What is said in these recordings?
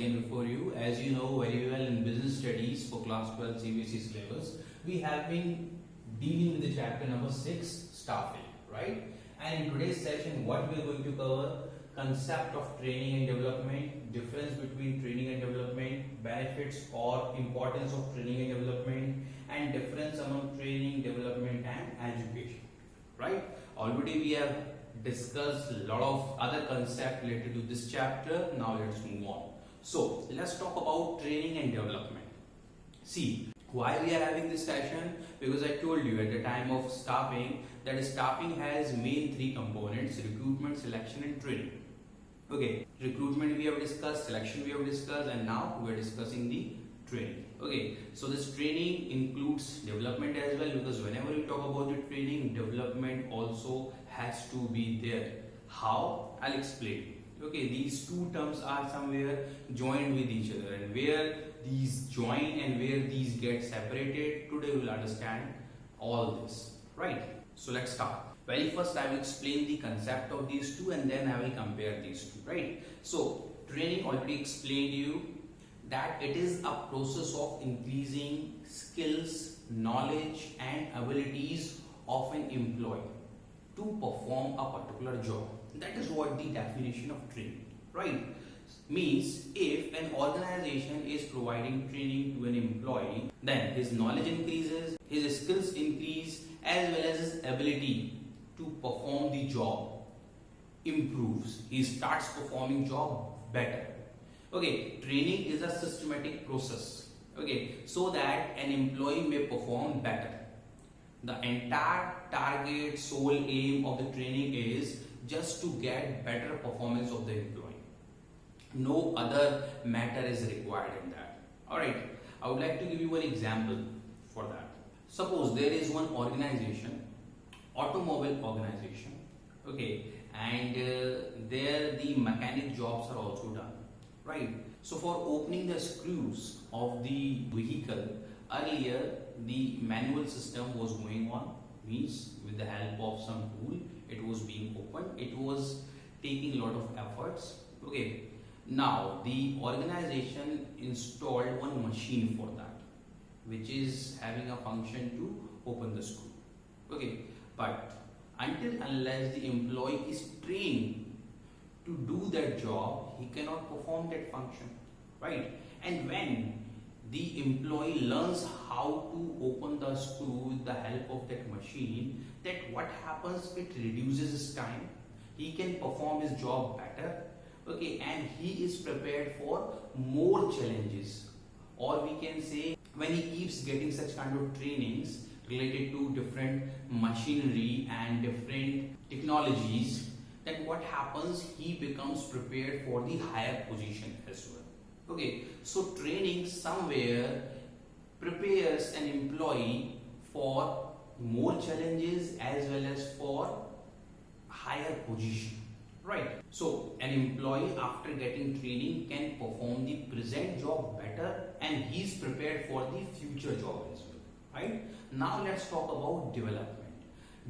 again before you. As you know very well, in business studies for class 12 CBSE syllabus, we have been dealing with the chapter number 6, staffing, right? And in today's session, what we are going to cover: concept of training and development, difference between training and development, benefits or importance of training and development, and difference among training, development and education, right? Already we have discussed a lot of other concepts related to this chapter. Now let's move on. So let's talk about training and development. See, why we are having this session? Because I told you at the time of staffing that staffing has main three components: recruitment, selection and training. Okay, recruitment we have discussed, selection we have discussed, and now we are discussing the training. Okay, so this training includes development as well, because whenever we talk about the training, development also has to be there. How? I'll explain. Okay, these two terms are somewhere joined with each other, and where these join and where these get separated, today we'll understand all this, right? So let's start. Very first I will explain the concept of these two, and then I will compare these two, right? So training, already explained you that it is a process of increasing skills, knowledge and abilities of an employee to perform a particular job. That is what the definition of training, right? Means if an organization is providing training to an employee, then his knowledge increases, his skills increase, as well as his ability to perform the job improves. He starts performing job better. Okay, training is a systematic process, okay, so that an employee may perform better. The entire target, sole aim of the training is just to get better performance of the employee. No other matter is required in that. Alright, I would like to give you one example for that. Suppose there is one organization, automobile organization, okay, and there the mechanic jobs are also done, right? So for opening the screws of the vehicle, earlier the manual system was going on, means with the help of some tool it was being opened, it was taking a lot of efforts. Okay, now the organization installed one machine for that, which is having a function to open the screw. Okay, but unless the employee is trained to do that job, he cannot perform that function, right? And when the employee learns how to open the screw with the help of that machine, that what happens, it reduces his time, he can perform his job better, okay, and he is prepared for more challenges. Or we can say, when he keeps getting such kind of trainings related to different machinery and different technologies, then what happens, he becomes prepared for the higher position as well. Okay, so training somewhere prepares an employee for more challenges as well as for higher position, right? So an employee after getting training can perform the present job better, and he is prepared for the future job as well, right? Now let's talk about development.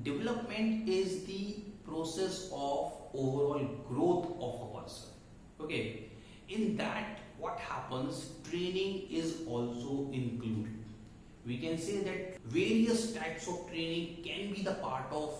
Development is the process of overall growth of a person. Okay, in that what happens, training is also included. We can say that various types of training can be the part of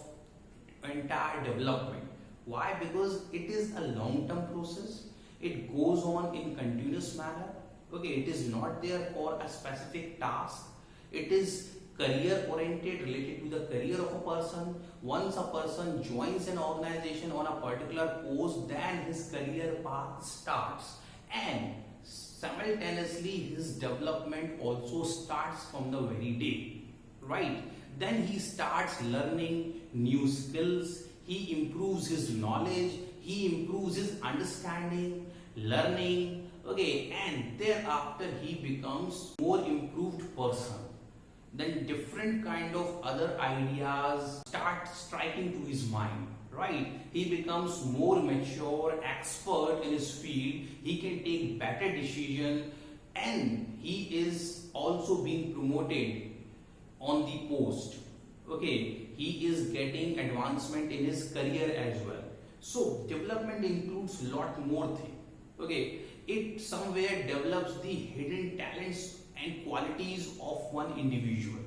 entire development. Why? Because it is a long-term process. It goes on in continuous manner. Okay, it is not there for a specific task. It is career oriented, related to the career of a person. Once a person joins an organization on a particular post, then his career path starts, and simultaneously his development also starts from the very day, right? Then he starts learning new skills, he improves his knowledge, he improves his understanding, learning, okay, and thereafter he becomes more improved person. Then different kind of other ideas start striking to his mind, right? He becomes more mature, expert in his field, he can take better decision, and he is also being promoted on the post. Okay, he is getting advancement in his career as well. So development includes lot more things. Okay, it somewhere develops the hidden talents and qualities of one individual,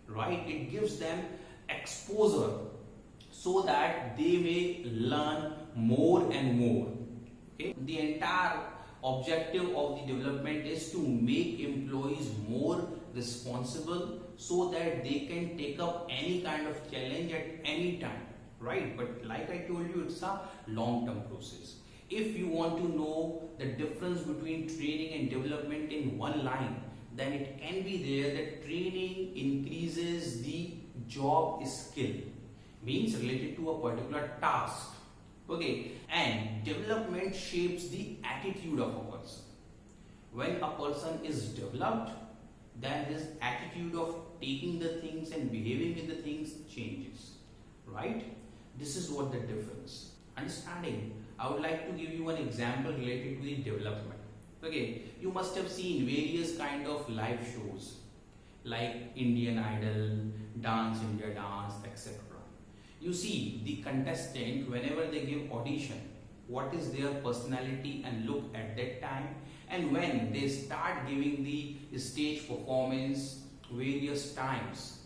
right? It gives them exposure so that they may learn more and more. Okay, the entire objective of the development is to make employees more responsible so that they can take up any kind of challenge at any time, right? But like I told you, it's a long-term process. If you want to know the difference between training and development in one line, then it can be there that training increases the job skill, means related to a particular task. Okay, and development shapes the attitude of a person. When a person is developed, then his attitude of taking the things and behaving with the things changes, right? This is what the difference. Understanding? I would like to give you an example related to the development. Okay, you must have seen various kind of live shows like Indian Idol, Dance India Dance, etc. You see the contestant, whenever they give audition, what is their personality and look at that time, and when they start giving the stage performance various times,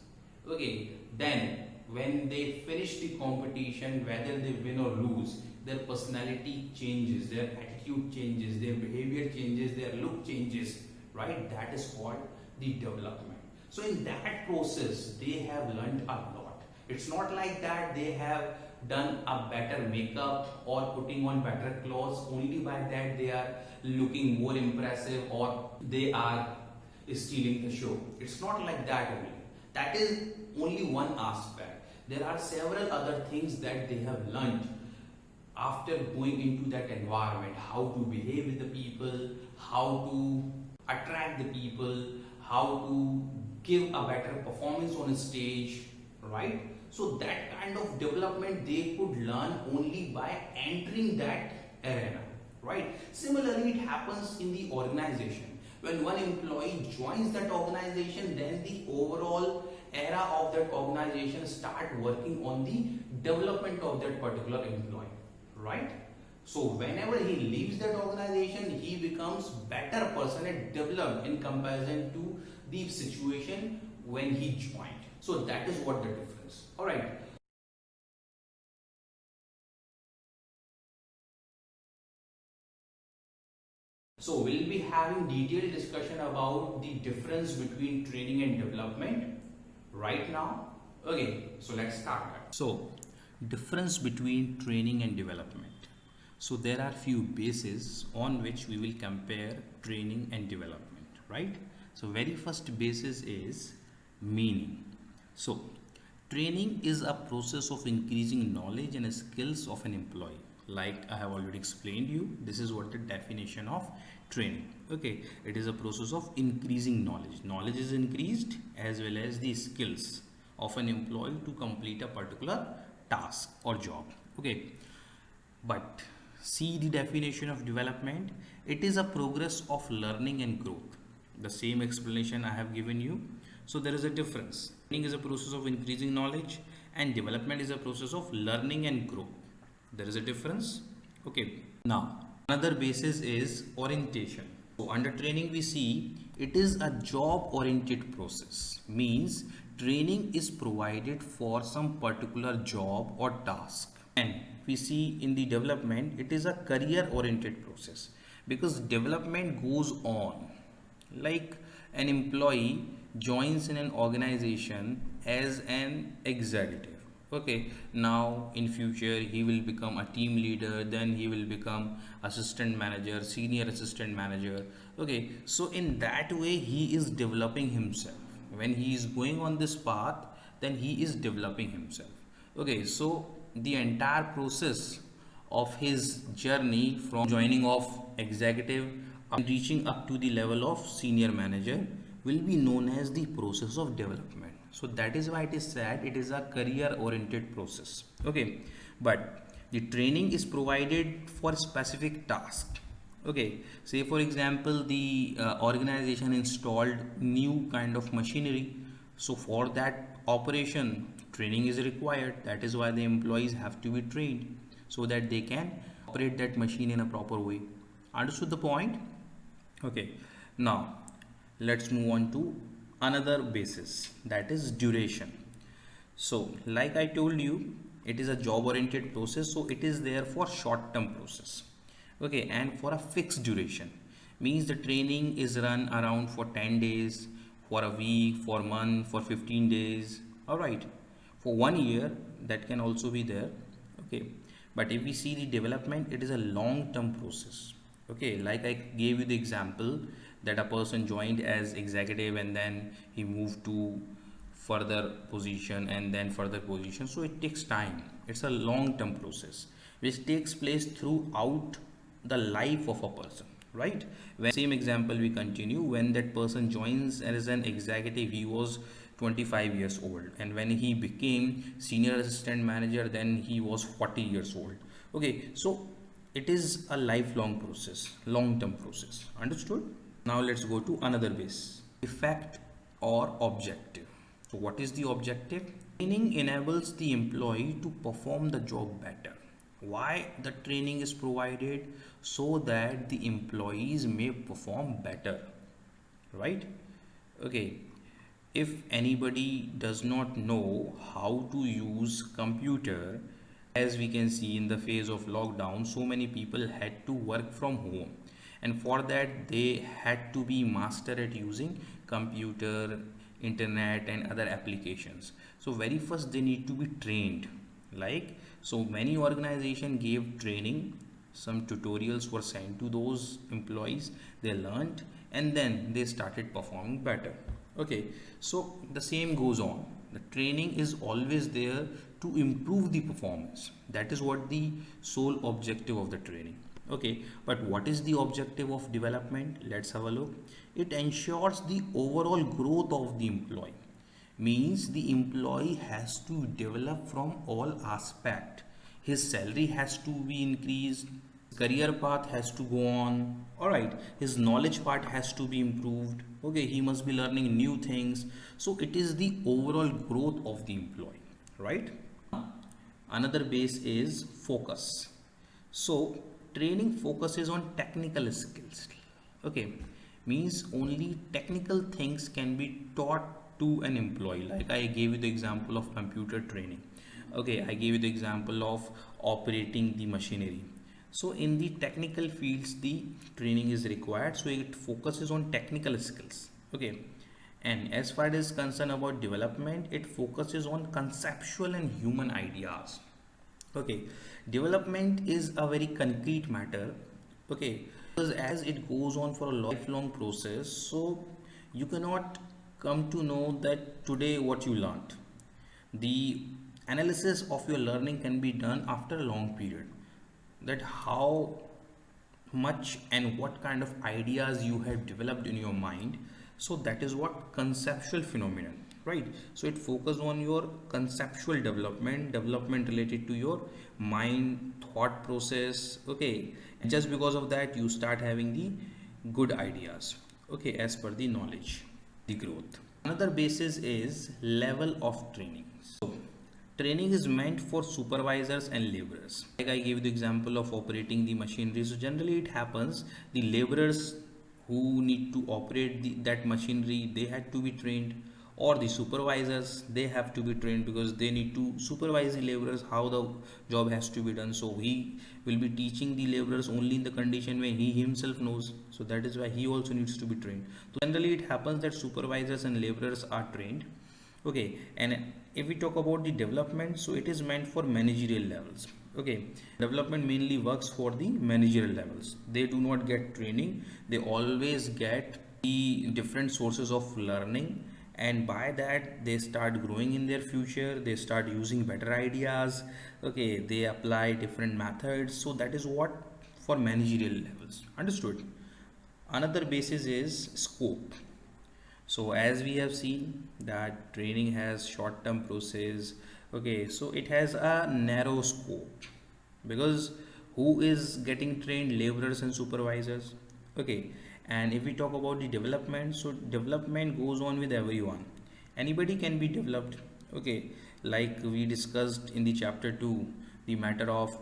okay, then when they finish the competition, whether they win or lose, their personality changes, their attitude changes, their behavior changes, their look changes, right? That is called the development. So in that process, they have learned a lot. It's not like that they have done a better makeup or putting on better clothes. Only by that they are looking more impressive or they are stealing the show. It's not like that only. That is only one aspect. There are several other things that they have learned after going into that environment. How to behave with the people, how to attract the people, how to give a better performance on a stage, right? So that kind of development they could learn only by entering that arena, right? Similarly, it happens in the organization. When one employee joins that organization, then the overall era of that organization start working on the development of that particular employee, right? So whenever he leaves that organization, he becomes better person and developed in comparison to the situation when he joined. So that is what the difference. All right. So we'll be having detailed discussion about the difference between training and development right now. Okay, so let's start that. So difference between training and development. So there are few bases on which we will compare training and development, right? So very first basis is meaning. So training is a process of increasing knowledge and skills of an employee. Like I have already explained you, this is what the definition of training. Okay, it is a process of increasing knowledge. Knowledge is increased as well as the skills of an employee to complete a particular task or job. Okay, but see the definition of development. It is a progress of learning and growth. The same explanation I have given you. So there is a difference. Training is a process of increasing knowledge and development is a process of learning and growth. There is a difference. Okay. Now, another basis is orientation. So under training we see it is a job oriented process. Means training is provided for some particular job or task. And we see in the development it is a career oriented process because development goes on. Like an employee joins in an organization as an executive. Okay, now in future he will become a team leader, then he will become assistant manager, senior assistant manager. Okay, so in that way he is developing himself. When he is going on this path, then he is developing himself. Okay, so the entire process of his journey from joining of executive and reaching up to the level of senior manager will be known as the process of development. So that is why it is said it is a career oriented process. Okay, but the training is provided for specific task. Okay, say for example the organization installed new kind of machinery, so for that operation training is required. That is why the employees have to be trained so that they can operate that machine in a proper way. Understood the point? Okay, now let's move on to another basis, that is duration. So like I told you, it is a job oriented process, so it is there for short term process. Okay, and for a fixed duration means the training is run around for 10 days, for a week, for a month, for 15 days. All right, for 1 year that can also be there. Okay, but if we see the development, it is a long term process. Okay, like I gave you the example that a person joined as executive and then he moved to further position and then further position, so it takes time. It's a long term process which takes place throughout the life of a person, right? When same example we continue, when that person joins as an executive, he was 25 years old, and when he became senior assistant manager, then he was 40 years old. Okay, so it is a lifelong process, long term process. Understood? Now let's go to another base, effect or objective. So what is the objective? Training enables the employee to perform the job better. Why the training is provided? So that the employees may perform better, right? Okay, if anybody does not know how to use computer, as we can see in the phase of lockdown, so many people had to work from home, and for that they had to be master at using computer, internet and other applications. So very first they need to be trained. Like, so many organization gave training, some tutorials were sent to those employees, they learned and then they started performing better. Okay, so the same goes on, the training is always there to improve the performance. That is what the sole objective of the training. Okay, but what is the objective of development? Let's have a look. It ensures the overall growth of the employee. Means the employee has to develop from all aspect. His salary has to be increased, career path has to go on. All right, his knowledge part has to be improved. Okay, he must be learning new things. So it is the overall growth of the employee, right? Another base is focus. So training focuses on technical skills. Okay, means only technical things can be taught to an employee. Like I gave you the example of computer training. Okay, I gave you the example of operating the machinery. So in the technical fields the training is required, so it focuses on technical skills. Okay, and as far as concerned about development, it focuses on conceptual and human ideas. Okay, development is a very concrete matter. Okay, because as it goes on for a lifelong process, so you cannot come to know that today what you learned. The analysis of your learning can be done after a long period, that how much and what kind of ideas you have developed in your mind. So that is what conceptual phenomenon, right? So it focuses on your conceptual development related to your mind, thought process. Okay, and just because of that you start having the good ideas. Okay, as per the knowledge, the growth. Another basis is level of training. So training is meant for supervisors and laborers. Like I gave the example of operating the machinery. So generally it happens, the laborers who need to operate that machinery, they had to be trained, or the supervisors, they have to be trained because they need to supervise the laborers how the job has to be done. So he will be teaching the laborers only in the condition when he himself knows. So that is why he also needs to be trained. So generally it happens that supervisors and laborers are trained. Okay, and if we talk about the development, so it is meant for managerial levels. Okay, development mainly works for the managerial levels. They do not get training, they always get the different sources of learning, and by that they start growing in their future, they start using better ideas. Okay, they apply different methods. So that is what for managerial levels. Understood? Another basis is scope. So as we have seen that training has short term process. Okay, so it has a narrow scope because who is getting trained? Laborers and supervisors. Okay, and if we talk about the development, so development goes on with everyone, anybody can be developed. Okay, like we discussed in the chapter 2, the matter of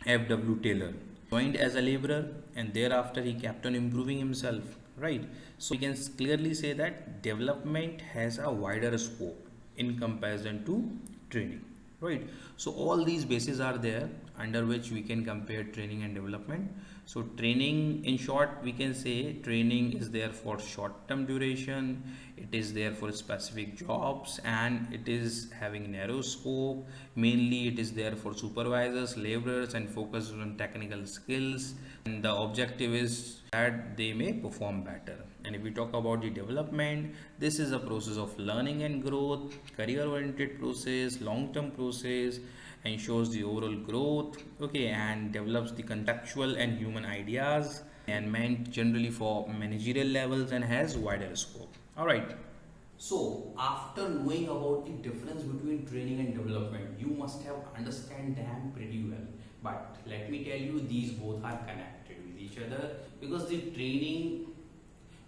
F.W. Taylor. joined as a laborer and thereafter he kept on improving himself, right? So we can clearly say that development has a wider scope in comparison to training, right? So all these bases are there under which we can compare training and development. So training, in short, we can say training is there for short term duration, it is there for specific jobs, and it is having narrow scope. Mainly it is there for supervisors, laborers, and focus on technical skills, and the objective is that they may perform better. And if we talk about the development, this is a process of learning and growth, career oriented process, long term process, ensures the overall growth, okay, and develops the contextual and human ideas, and meant generally for managerial levels and has wider scope. All right. So after knowing about the difference between training and development, you must have understand them pretty well. But let me tell you, these both are connected with each other, because the training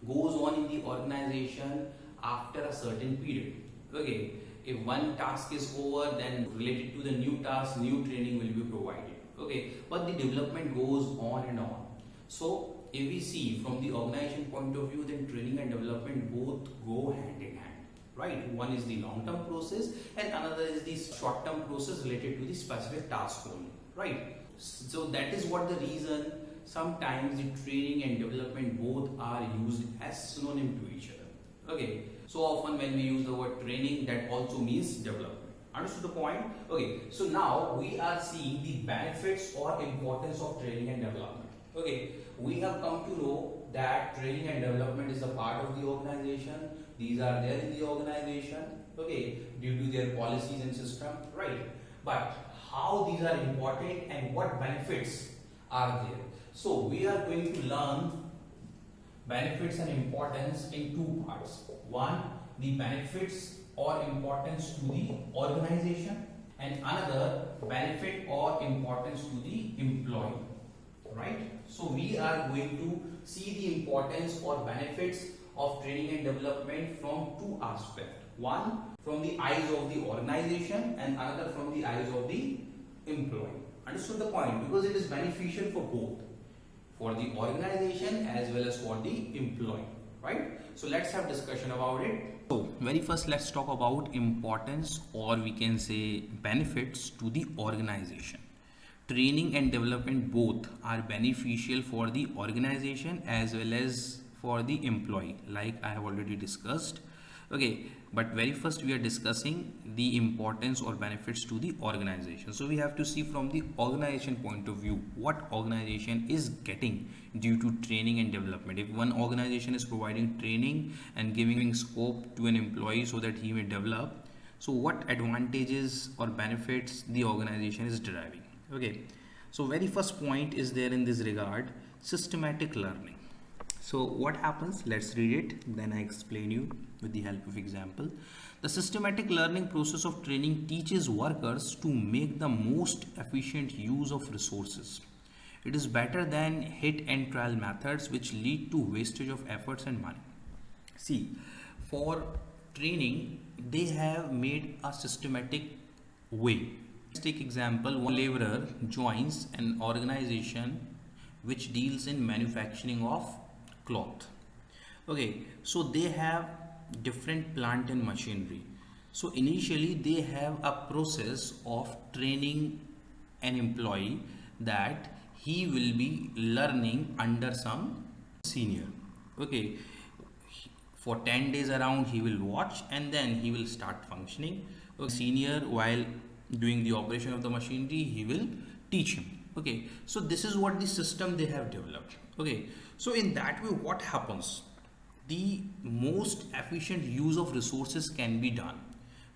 goes on in the organization after a certain period. Okay, if one task is over, then related to the new task, new training will be provided. Okay, but the development goes on and on. So if we see from the organization point of view, then training and development both go hand in hand, right? One is the long term process and another is the short term process related to the specific task only, right? So that is what the reason sometimes the training and development both are used as synonym to each other. Okay, so often when we use the word training, that also means development. Understood the point? Okay, so now we are seeing the benefits or importance of training and development. Okay, we have come to know that training and development is a part of the organization. These are there in the organization, okay, due to their policies and system, right? But how these are important and what benefits are there? So we are going to learn benefits and importance in two parts. One, the benefits or importance to the organization, and another, benefit or importance to the employee, right? So we are going to see the importance or benefits of training and development from two aspects. One, from the eyes of the organization, and another from the eyes of the employee. Understood the point? Because it is beneficial for both, for the organization as well as for the employee, right? So let's have discussion about it. So very first, let's talk about importance, or we can say benefits to the organization. Training and development both are beneficial for the organization as well as for the employee, like I have already discussed. Okay, but very first we are discussing the importance or benefits to the organization. So we have to see from the organization point of view what organization is getting due to training and development. If one organization is providing training and giving scope to an employee so that he may develop, so what advantages or benefits the organization is deriving? Okay, so very first point is there in this regard, systematic learning. So what happens? Let's read it, then I explain you with the help of example. The systematic learning process of training teaches workers to make the most efficient use of resources. It is better than hit and trial methods which lead to wastage of efforts and money. See, for training, they have made a systematic way. Let's take example, one laborer joins an organization which deals in manufacturing of cloth. Okay, so they have different plant and machinery. So initially they have a process of training an employee that he will be learning under some senior. Okay, for 10 days around he will watch and then he will start functioning. Okay, senior, while doing the operation of the machinery, he will teach him. Okay, so this is what the system they have developed. Okay, so in that way what happens, the most efficient use of resources can be done,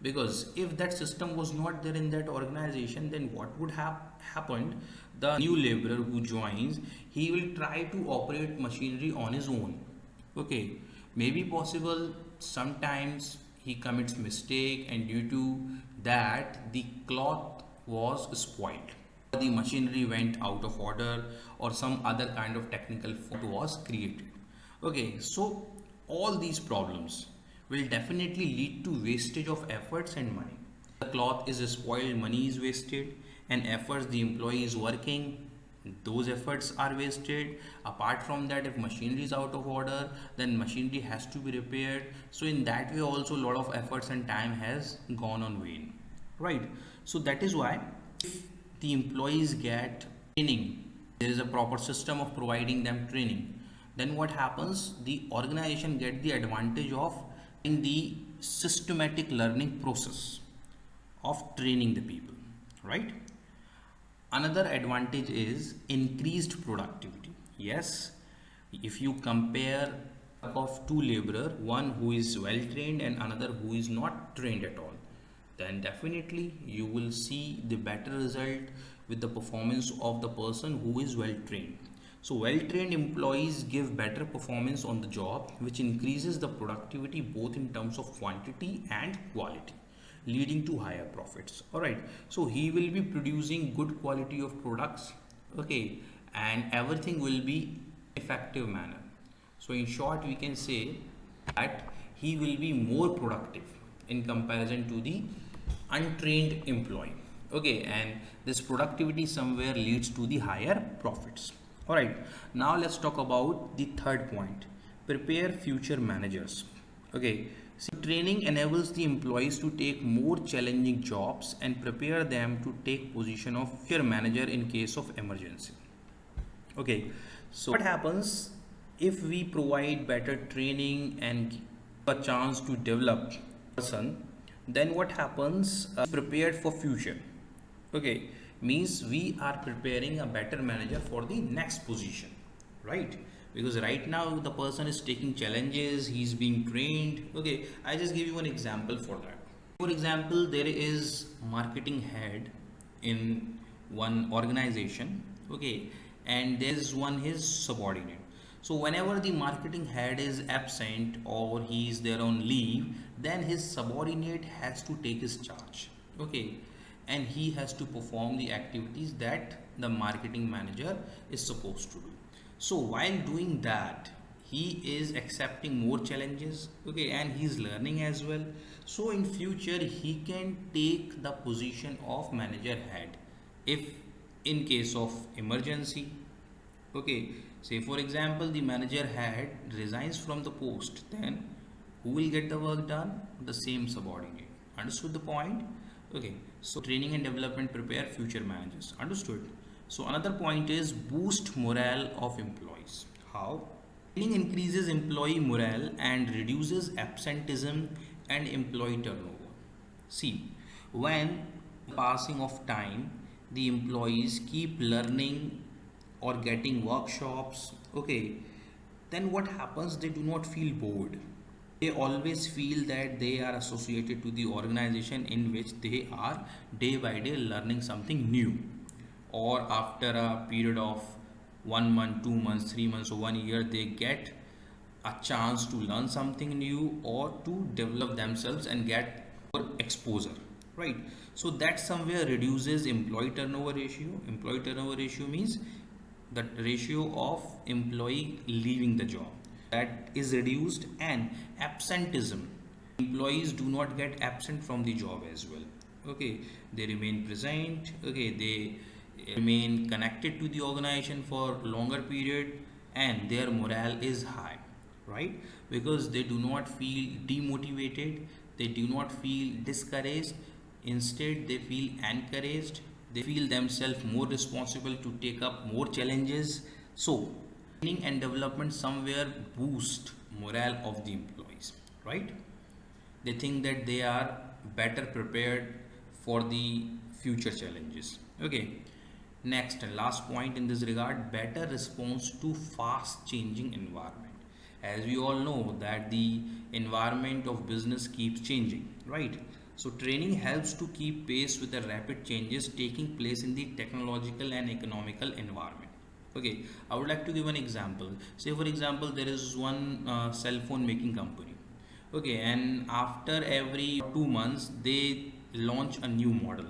because if that system was not there in that organization, then what would have happened? The new laborer who joins, he will try to operate machinery on his own. Okay, maybe possible sometimes he commits mistake and due to that the cloth was spoiled, the machinery went out of order, or some other kind of technical fault was created. Okay, so all these problems will definitely lead to wastage of efforts and money. The cloth is spoiled, money is wasted, and efforts the employee is working those efforts are wasted. Apart from that, if machinery is out of order, then machinery has to be repaired. So in that way also, a lot of efforts and time has gone on vain, right? So that is why if the employees get training, there is a proper system of providing them training, then what happens, the organization get the advantage of in the systematic learning process of training the people, right? Another advantage is increased productivity. Yes, if you compare of two laborer, one who is well trained and another who is not trained at all, then definitely you will see the better result with the performance of the person who is well trained. So well trained employees give better performance on the job, which increases the productivity both in terms of quantity and quality, leading to higher profits. All right, so he will be producing good quality of products, okay, and everything will be effective manner. So in short, we can say that he will be more productive in comparison to the untrained employee, okay, and this productivity somewhere leads to the higher profits. All right, now let's talk about the third point: prepare future managers. Okay, so training enables the employees to take more challenging jobs and prepare them to take position of future manager in case of emergency. Okay, so what happens if we provide better training and give a chance to develop person, then what happens, prepared for future. Okay, means we are preparing a better manager for the next position, right? Because right now the person is taking challenges, he's being trained. Okay, I just give you an example for that. For example, there is marketing head in one organization, okay, and there's one his subordinate. So whenever the marketing head is absent or he is there on leave, then his subordinate has to take his charge, okay, and he has to perform the activities that the marketing manager is supposed to do. So while doing that, he is accepting more challenges, okay, and he is learning as well. So in future he can take the position of manager head if in case of emergency. Okay, say for example the manager head resigns from the post, then who will get the work done? The same subordinate. Understood the point? Okay, so training and development prepare future managers. Understood? So another point is boost morale of employees. How? Training increases employee morale and reduces absenteeism and employee turnover. See, when passing of time, the employees keep learning or getting workshops, okay, then what happens? They do not feel bored. They always feel that they are associated to the organization in which they are day by day learning something new, or after a period of 1 month, 2 months, 3 months, or 1 year, they get a chance to learn something new or to develop themselves and get more exposure, right? So that somewhere reduces employee turnover ratio. Employee turnover ratio means the ratio of employee leaving the job, that is reduced, and absenteeism, employees do not get absent from the job as well, okay, they remain present, okay, they remain connected to the organization for longer period, and their morale is high, right? Because they do not feel demotivated, they do not feel discouraged, instead they feel encouraged, they feel themselves more responsible to take up more challenges. So training and development somewhere boost morale of the employees, right? They think that they are better prepared for the future challenges. Okay, next and last point in this regard: better response to fast changing environment. As we all know that the environment of business keeps changing, right? So training helps to keep pace with the rapid changes taking place in the technological and economical environment. Okay, I would like to give an example. Say for example, there is one cell phone making company. Okay, and after every 2 months they launch a new model.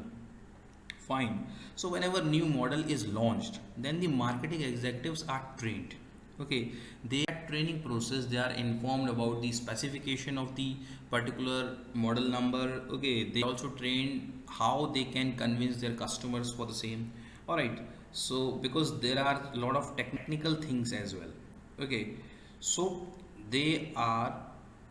Fine. So whenever new model is launched, then the marketing executives are trained. Okay, they are training process, they are informed about the specification of the particular model number. Okay, they also train how they can convince their customers for the same. All right. So because there are a lot of technical things as well. Okay. So they are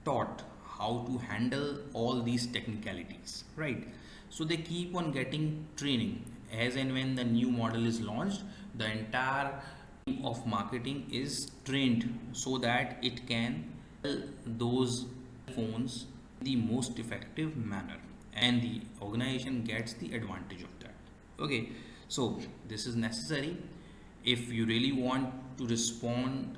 taught how to handle all these technicalities, right? So they keep on getting training as and when the new model is launched. The entire team of marketing is trained so that it can sell those phones in the most effective manner, and the organization gets the advantage of that. Okay, so this is necessary if you really want to respond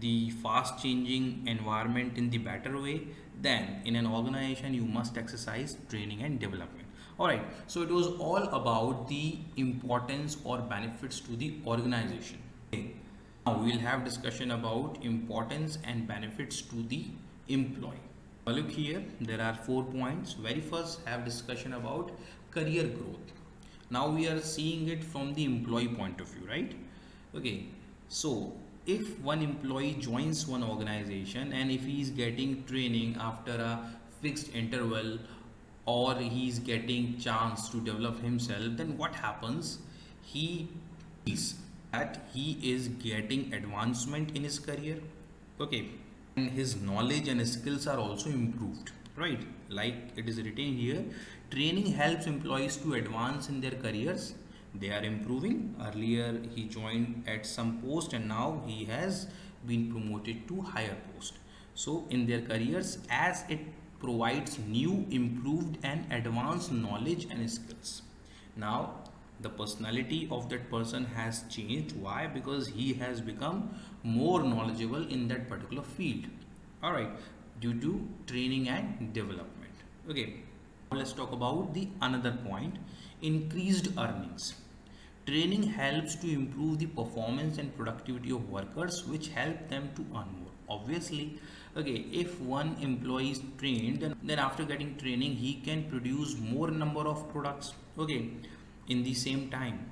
the fast changing environment in the better way. Then in an organization you must exercise training and development. All right, so it was all about the importance or benefits to the organization. Okay. Now we will have discussion about importance and benefits to the employee. Now look here, there are 4 points. Very first, have discussion about career growth. Now we are seeing it from the employee point of view, right? Okay, so if one employee joins one organization and if he is getting training after a fixed interval, or he is getting chance to develop himself, then what happens? He is that he is getting advancement in his career. Okay, and his knowledge and skills are also improved, right? Like it is written here, training helps employees to advance in their careers. They are improving. Earlier he joined at some post and now he has been promoted to higher post. So in their careers, as it provides new, improved and advanced knowledge and skills. Now the personality of that person has changed. Why? Because he has become more knowledgeable in that particular field. All right, due to training and development. Okay, now let's talk about the another point, increased earnings. Training helps to improve the performance and productivity of workers, which help them to earn more. Obviously, okay, if one employee is trained, then after getting training, he can produce more number of products, okay, in the same time.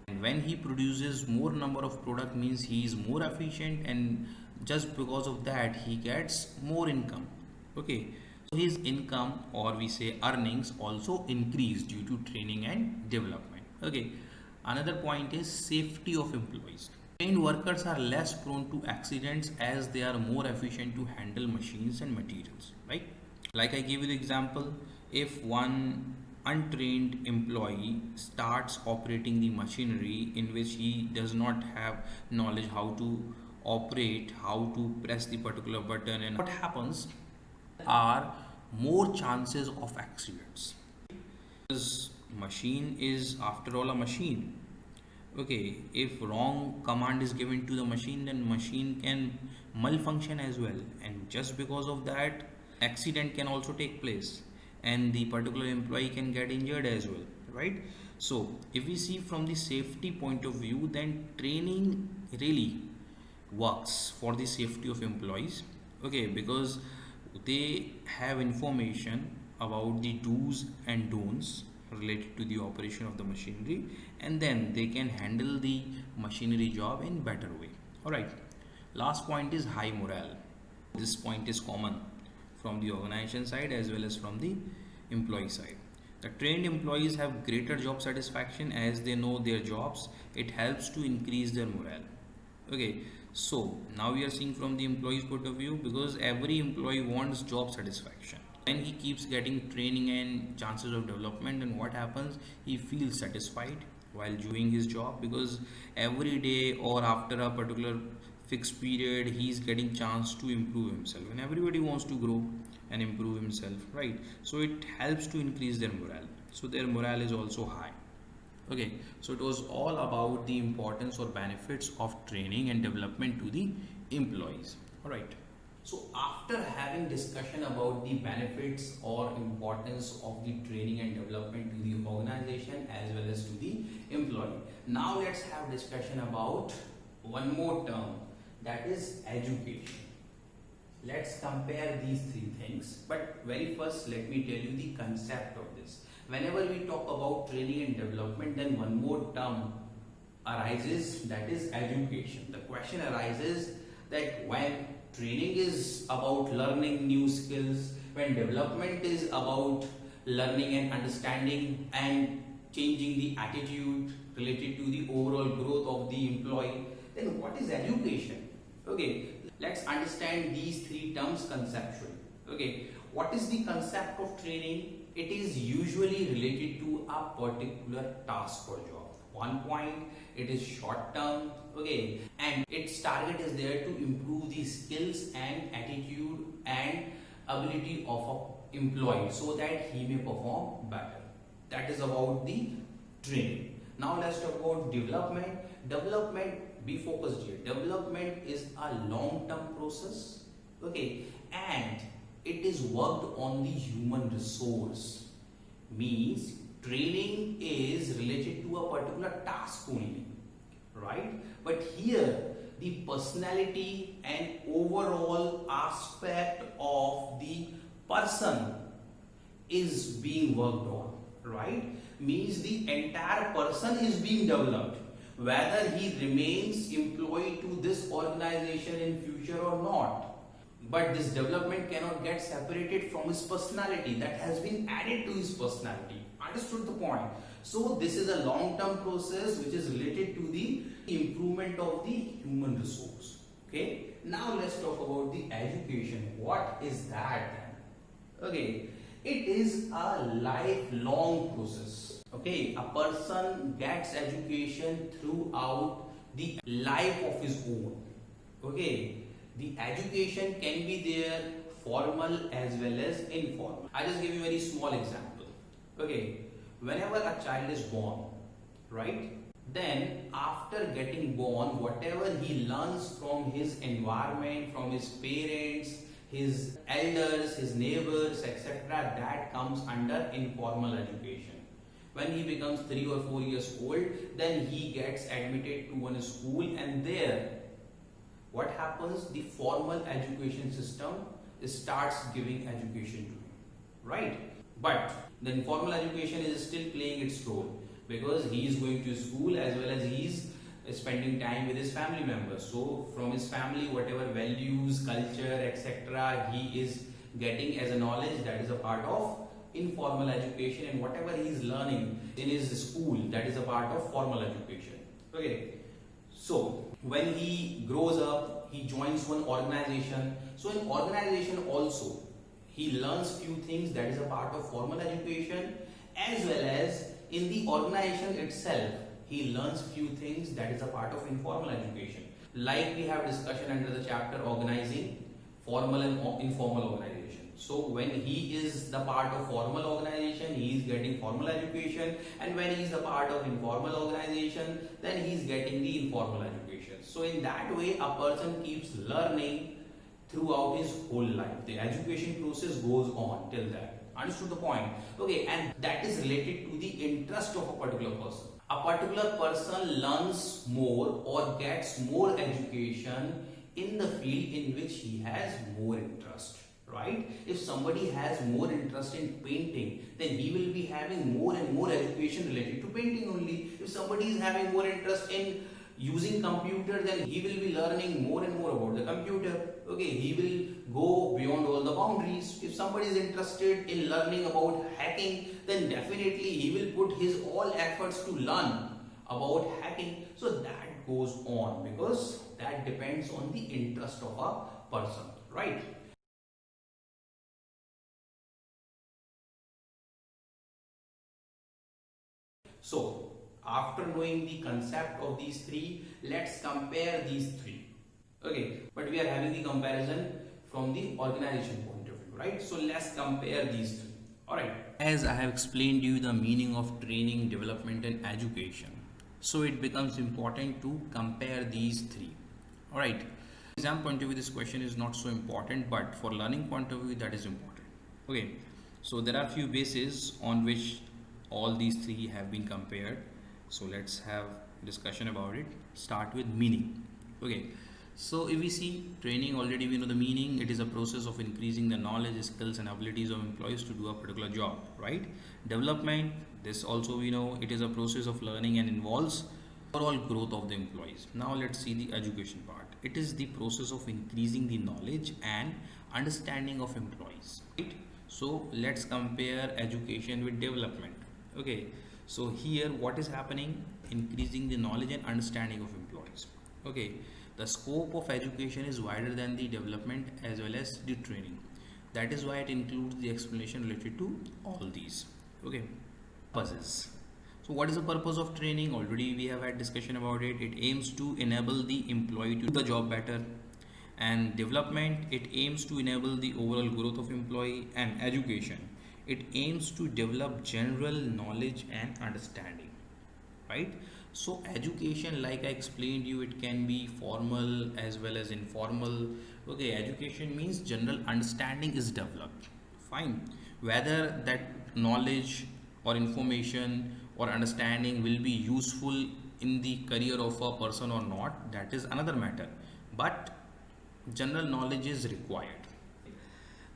And when he produces more number of product means he is more efficient, and just because of that he gets more income. Okay, so his income, or we say earnings, also increase due to training and development. Okay, another point is safety of employees. Trained workers are less prone to accidents as they are more efficient to handle machines and materials, right? Like I gave you the example, if one untrained employee starts operating the machinery in which he does not have knowledge how to operate, how to press the particular button, and what happens are more chances of accidents. This machine is after all a machine. Okay, if wrong command is given to the machine, then machine can malfunction as well, and just because of that accident can also take place and the particular employee can get injured as well, right? So if we see from the safety point of view, then training really works for the safety of employees. Okay, because they have information about the do's and don'ts related to the operation of the machinery, and then they can handle the machinery job in better way. All right, last point is high morale. This point is common from the organization side as well as from the employee side. The trained employees have greater job satisfaction as they know their jobs. It helps to increase their morale. Okay, so now we are seeing from the employee's point of view, because every employee wants job satisfaction. When he keeps getting training and chances of development, and what happens, he feels satisfied while doing his job, because every day or after a particular fixed period he is getting chance to improve himself, and everybody wants to grow and improve himself, right? So it helps to increase their morale, so their morale is also high. Okay, so it was all about the importance or benefits of training and development to the employees. All right, so after having discussion about the benefits or importance of the training and development to the organization as well as to the employee, now let's have discussion about one more term, that is education. Let's compare these three things, but very first let me tell you the concept of this. Whenever we talk about training and development, then one more term arises, that is education. The question arises that when training is about learning new skills, when development is about learning and understanding and changing the attitude related to the overall growth of the employee. Then what is education? Okay, let's understand these three terms conceptually. Okay, what is the concept of training? It is usually related to a particular task or job. One point, it is short term, okay, and its target is there to improve the skills and attitude and ability of an employee so that he may perform better. That is about the training. Now let's talk about development. Development, be focused here. Development is a long-term process, okay, and it is worked on the human resource. Means training is related to a particular task only, right? But here the personality and overall aspect of the person is being worked on, right? Means the entire person is being developed, whether he remains employed to this organization in future or not. But this development cannot get separated from his personality that has been added to his personality. Understood the point? So this is a long-term process which is related to the improvement of the human resource. Okay. Now let's talk about the education. What is that then? Okay. It is a lifelong process. Okay. A person gets education throughout the life of his own. Okay. The education can be there formal as well as informal. I'll just give you a very small example. Okay, whenever a child is born, right, then after getting born, whatever he learns from his environment, from his parents, his elders, his neighbors, etc., that comes under informal education. When he becomes 3 or 4 years old, then he gets admitted to one school, and there what happens? The formal education system starts giving education to him, right? But the informal education is still playing its role because he is going to school as well as he is spending time with his family members. So from his family, whatever values, culture, etc., he is getting as a knowledge, that is a part of informal education, and whatever he is learning in his school, that is a part of formal education. Okay. So when he grows up, he joins one organization. So in organization also, he learns few things, that is a part of formal education, as well as in the organization itself, he learns few things, that is a part of informal education. Like we have discussion under the chapter organizing formal and informal organization. So when he is the part of formal organization, he is getting formal education, and when he is the part of informal organization, then he is getting the informal education. So in that way, a person keeps learning throughout his whole life. The education process goes on till that. Understood the point? Okay, and that is related to the interest of a particular person. A particular person learns more or gets more education in the field in which he has more interest. Right? If somebody has more interest in painting, then he will be having more and more education related to painting only. If somebody is having more interest in using computer, then he will be learning more and more about the computer. Okay, he will go beyond all the boundaries. If somebody is interested in learning about hacking, then definitely he will put his all efforts to learn about hacking. So that goes on because that depends on the interest of a person, right? So, after knowing the concept of these three, let's compare these three. Okay, but we are having the comparison from the organization point of view, right? So, let's compare these three. Alright. As I have explained you the meaning of training, development and education, so it becomes important to compare these three. Alright. Exam point of view, this question is not so important, but for learning point of view, that is important. Okay, so there are few bases on which all these three have been compared. So let's have discussion about it. Start with meaning. Okay, so if we see training, already we know the meaning. It is a process of increasing the knowledge, skills and abilities of employees to do a particular job, right? Development, this also we know, it is a process of learning and involves overall growth of the employees. Now let's see the education part. It is the process of increasing the knowledge and understanding of employees, right? So let's compare education with development. Okay, So here what is happening? Increasing the knowledge and understanding of employees. Okay, the scope of education is wider than the development as well as the training. That is why it includes the explanation related to all these. Okay, purposes. So what is the purpose of training? Already we have had discussion about it. It aims to enable the employee to do the job better. And development, it aims to enable the overall growth of employee. And education, it aims to develop general knowledge and understanding, right? So education, like I explained you, it can be formal as well as informal. Okay, education means general understanding is developed, fine. Whether that knowledge or information or understanding will be useful in the career of a person or not, that is another matter, but general knowledge is required.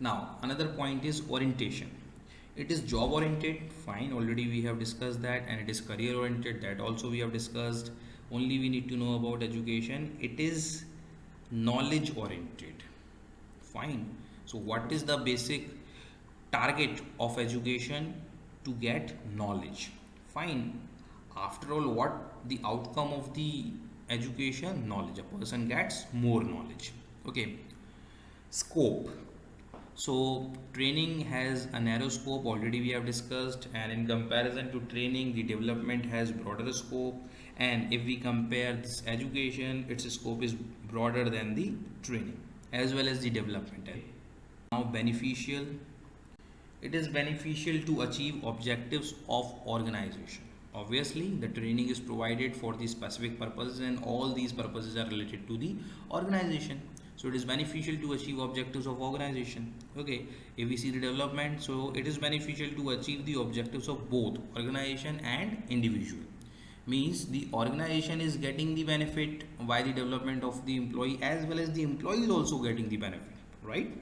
Now another point is orientation. It is job oriented, fine, already we have discussed that. And it is career oriented, that also we have discussed. Only we need to know about education, it is knowledge oriented, fine. So what is the basic target of education? To get knowledge, fine. After all, what the outcome of the education? Knowledge. A person gets more knowledge. Okay, scope. So training has a narrow scope, already we have discussed, and in comparison to training, the development has broader scope. And if we compare this education, its scope is broader than the training as well as the development. Now beneficial, it is beneficial to achieve objectives of organization. Obviously the training is provided for the specific purposes, and all these purposes are related to the organization. So it is beneficial to achieve objectives of organization. Okay, if we see the development, so it is beneficial to achieve the objectives of both organization and individual. Means the organization is getting the benefit by the development of the employee, as well as the employee is also getting the benefit, right?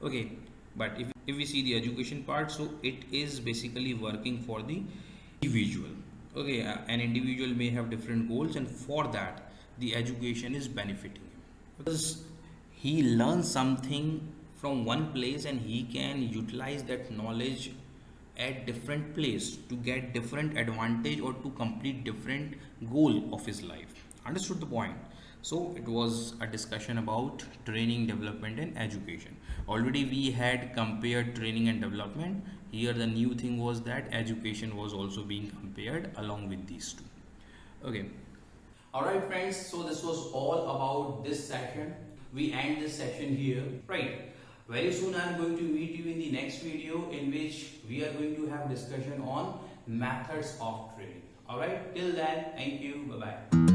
Okay, but if we see the education part, so it is basically working for the individual. Okay, an individual may have different goals, and for that the education is benefiting him, because he learns something from one place and he can utilize that knowledge at different place to get different advantage or to complete different goal of his life. Understood the point? So it was a discussion about training, development and education. Already we had compared training and development. Here the new thing was that education was also being compared along with these two. Okay. Alright friends, so this was all about this session. We end this session here, right? Very soon I am going to meet you in the next video, in which we are going to have discussion on methods of training. Alright, till then, thank you, bye bye.